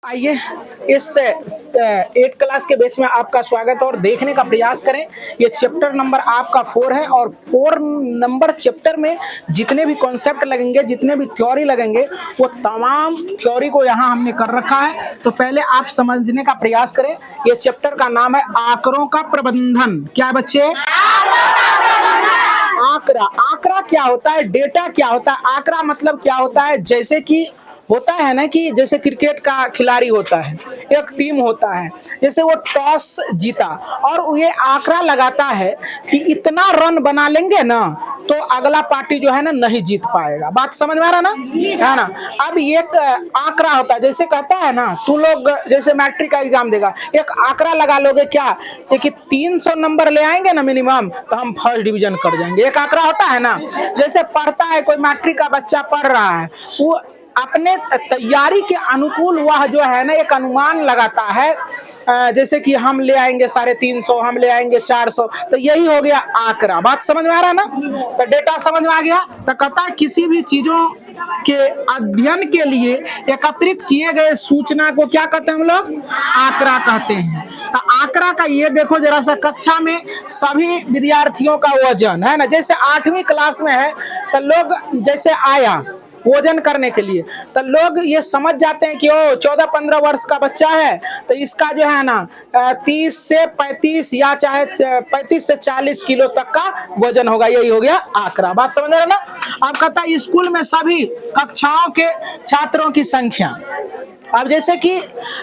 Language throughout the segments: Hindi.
आइए इस 8 क्लास के बैच में आपका स्वागत और देखने का प्रयास करें। ये चैप्टर नंबर आपका 4 है और 4 नंबर चैप्टर में जितने भी कॉन्सेप्ट लगेंगे, जितने भी थ्योरी लगेंगे, वो तमाम थ्योरी को यहाँ हमने कर रखा है। तो पहले आप समझने का प्रयास करें। ये चैप्टर का नाम है आंकड़ों का प्रबंधन। क्या बच्चे? आंकड़ा। आंकड़ा क्या होता है? डेटा क्या होता है? आंकड़ा मतलब क्या होता है? जैसे कि होता है ना कि जैसे क्रिकेट का खिलाड़ी होता है, एक टीम होता है, जैसे वो टॉस जीता और ये आंकड़ा लगाता है कि इतना रन बना लेंगे ना तो अगला पार्टी जो है ना नहीं जीत पाएगा। बात समझ में आ रहा ना? है ना? अब एक आंकड़ा होता है, जैसे कहता है ना, तू लोग जैसे मैट्रिक का एग्जाम देगा, एक आंकड़ा लगा लोगे क्या कि 300 नंबर ले आएंगे ना मिनिमम तो हम फर्स्ट डिवीजन कर जाएंगे। एक आंकड़ा होता है ना। जैसे पढ़ता है कोई मैट्रिक का बच्चा पढ़ रहा है, वो अपने तैयारी के अनुकूल वह जो है ना एक अनुमान लगाता है, जैसे कि हम ले आएंगे 350, हम ले आएंगे 400, तो यही हो गया आंकड़ा। बात समझ में आ रहा है ना? तो डेटा समझ में आ गया। तो कहता है किसी भी चीजों के अध्ययन के लिए एकत्रित किए गए सूचना को क्या कहते हैं हम लोग? आंकड़ा कहते हैं। तो आंकड़ा का ये देखो जरा सा, कक्षा में सभी विद्यार्थियों का वजन है ना, जैसे 8वीं क्लास में है तो लोग जैसे आया वजन करने के लिए, तो लोग ये समझ जाते हैं कि ओ 14-15 वर्ष का बच्चा है तो इसका जो है ना 30 से 35 या चाहे 35 से 40 किलो तक का वजन होगा। यही हो गया आंकड़ा। बात समझ रहे ना? अब कहता है स्कूल में सभी कक्षाओं के छात्रों की संख्या। अब जैसे कि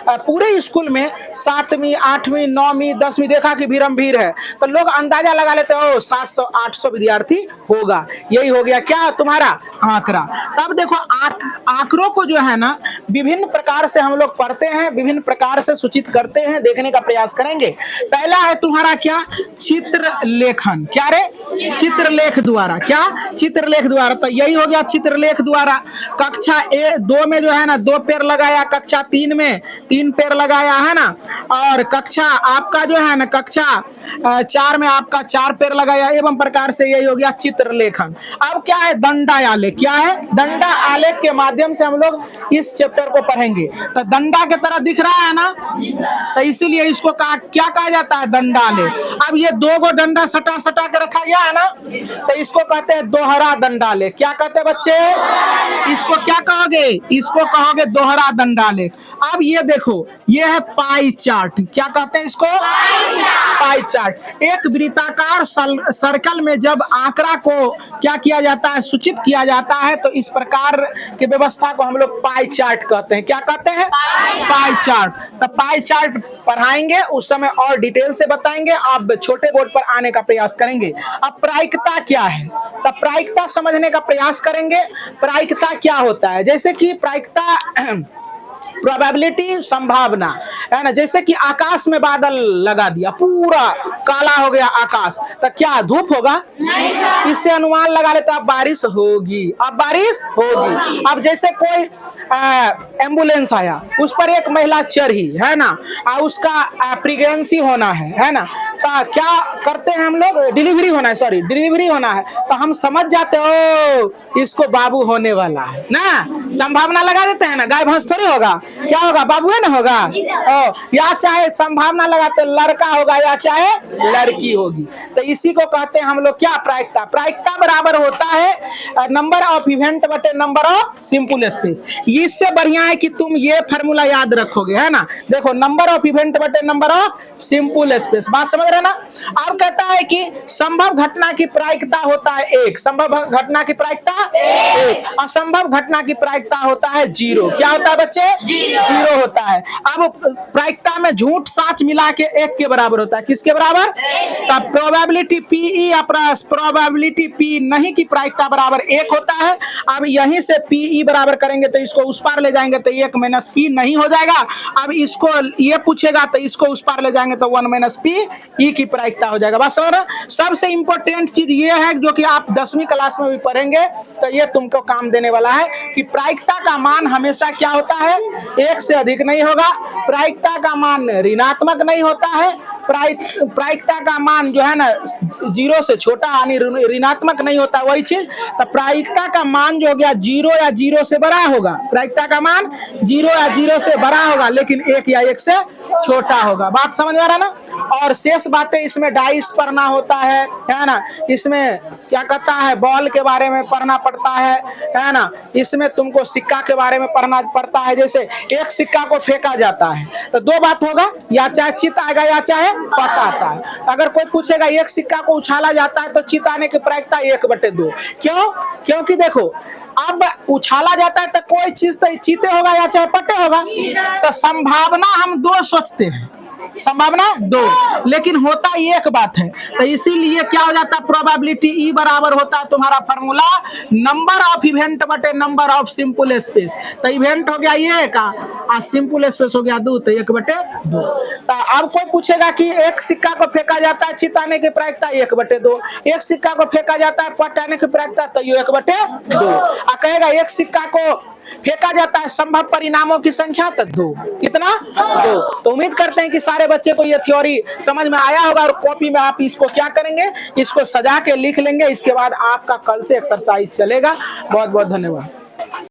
पूरे स्कूल में 7वीं 8वीं 9वीं 10वीं देखा कि भीड़ है तो लोग अंदाजा लगा लेते हो 700-800 विद्यार्थी होगा। यही हो गया क्या तुम्हारा? आंकड़ा। तब देखो आंकड़ों को जो है ना विभिन्न प्रकार से हम लोग पढ़ते हैं, विभिन्न प्रकार से सूचित करते हैं, देखने का प्रयास करेंगे। पहला है तुम्हारा क्या? चित्र लेखन। क्या रे? चित्रलेख द्वारा। क्या? चित्रलेख द्वारा। तो यही हो गया चित्रलेख द्वारा। कक्षा 2 में जो है ना 2 पेड़ लगाया, कक्षा 3 में 3 पेड़ लगाया है ना, और कक्षा आपका जो है ना कक्षा 4 में आपका 4 पेड़ लगाया। एवं प्रकार से यही हो गया चित्रलेखन। अब क्या है? दंडा आलेख। क्या है? दंडा आलेख के माध्यम से हम लोग इस चैप्टर को पढ़ेंगे। तो दंडा की तरह दिख रहा है ना, तो इसीलिए इसको क्या कहा जाता है? दंडा आलेख। अब ये 2 गो डंडा सटा सटा के रखा गया है ना, तो इसको कहते हैं दोहरा दंडा आलेख। क्या कहते हैं बच्चे? इसको क्या कहोगे? इसको कहोगे दोहरा दंडा आलेख। अब ये देखो, ये है पाई चार्ट। क्या कहते हैं इसको? Pie chart. एक वृत्ताकार सर्कल में जब आंकड़ा को क्या किया जाता है? सूचित किया जाता है, तो इस प्रकार की व्यवस्था को हम लोग पाई चार्ट कहते हैं। क्या कहते हैं? Pie chart. तो पाई चार्ट पढ़ाएंगे उस समय और डिटेल से बताएंगे, आप छोटे बोर्ड पर आने का प्रयास करेंगे। अब प्रायिकता क्या है? तो प्रायिकता समझने का प्रयास करेंगे। प्रायिकता क्या होता है? जैसे कि प्रायिकता प्रोबेबिलिटी, संभावना है ना। जैसे कि आकाश में बादल लगा दिया, पूरा काला हो गया आकाश, तो क्या धूप होगा? नहीं सर। इससे अनुमान लगा लेते अब बारिश होगी, अब बारिश होगी। अब जैसे कोई एम्बुलेंस आया, उस पर एक महिला चढ़ी है ना, उसका प्रेगनेंसी होना है ना, तो क्या करते हैं हम लोग? डिलीवरी होना है, सॉरी डिलीवरी होना है, तो हम समझ जाते हो इसको बाबू होने वाला है ना। संभावना लगा देते हैं ना। गाय भैंस थोड़ी होगा, क्या होगा? बाबू है ना होगा। या चाहे संभावना लगाते लड़का होगा या चाहे लड़की होगी। तो इसी को कहते हैं हम लोग क्या? प्रायिकता। प्रायिकता बराबर होता है नंबर ऑफ इवेंट बटे नंबर ऑफ सिंपल स्पेस। इससे बढ़िया है कि तुम ये फार्मूला याद रखोगे, है ना। देखो, नंबर ऑफ इवेंट बटे नंबर ऑफ सिंपल स्पेस। बात समझ रहे ना? अब कहता है कि संभव घटना की प्रायिकता होता है 1। संभव घटना की प्रायिकता 1। असंभव घटना की प्रायिकता होता है 0। क्या होता है बच्चे? 0 होता है। अब प्रायिकता में झूठ सच मिला के 1 के बराबर होता है। किसके बराबर? तब प्रोबेबिलिटी पीई या प्रोबेबिलिटी पी नहीं की प्रायिकता बराबर 1 होता है। अब यहीं से पीई बराबर करेंगे तो इसको उस पार ले जाएंगे तो 1 माइनस पी नहीं हो जाएगा। अब इसको ये पूछेगा तो इसको उस पार ले जाएंगे तो 1 माइनस पी ई की प्रायिकता हो जाएगा। बस समझ रहे हैं? सबसे इंपॉर्टेंट चीज ये है जो कि आप 10वीं क्लास में भी पढ़ेंगे तो ये तुमको काम देने वाला है कि प्रायिकता का मान हमेशा क्या होता है, 1 से अधिक नहीं होगा। प्रायिकता का मान ऋणात्मक नहीं होता है। प्रायिकता का मान जो है ना 0 से छोटा यानी ऋणात्मक नहीं होता, वही चीज। तो प्रायिकता का मान जो हो गया 0 या 0 से बड़ा होगा। प्रायिकता का मान 0 या 0 से बड़ा होगा, लेकिन 1 या 1 से छोटा होगा। बात समझ में आ रहा ना। और शेष बातें इसमें डाइस पढ़ना होता है ना। इसमें क्या कहता है, बॉल के बारे में पढ़ना पड़ता है ना। इसमें तुमको सिक्का के बारे में पढ़ना पड़ता है। जैसे एक सिक्का को फेंका जाता है तो दो बात होगा, या चाहे चित आएगा या चाहे पट आता है। अगर कोई पूछेगा एक सिक्का को उछाला जाता है तो चित आने की प्रायिकता 1/2। क्यों? क्योंकि देखो अब उछाला जाता है तो कोई चीज तो चीते होगा या चाहे पट्टे होगा, तो संभावना हम 2 सोचते हैं, संभावना 2, लेकिन होता एक बात है। तो इसीलिए क्या हो जाता है, प्रोबेबिलिटी ई बराबर होता है तुम्हारा फार्मूला नंबर ऑफ इवेंट बटे नंबर ऑफ सिंपल स्पेस। तो इवेंट हो गया ये का और सिंपल स्पेस हो गया 2, तो 1/2। तो अब कोई पूछेगा कि एक सिक्का को फेंका जाता है, चित आने की प्रायिकता 1/2। एक सिक्का को फेंका जाता है, पट आने की प्रायिकता तो ये 1/2। और कहेगा एक सिक्का को फेंका जाता है संभव परिणामों की संख्या तो 2। कितना? 2। तो उम्मीद करते हैं कि सारे बच्चे को ये थ्योरी समझ में आया होगा और कॉपी में आप इसको क्या करेंगे, इसको सजा के लिख लेंगे। इसके बाद आपका कल से एक्सरसाइज चलेगा। बहुत बहुत धन्यवाद।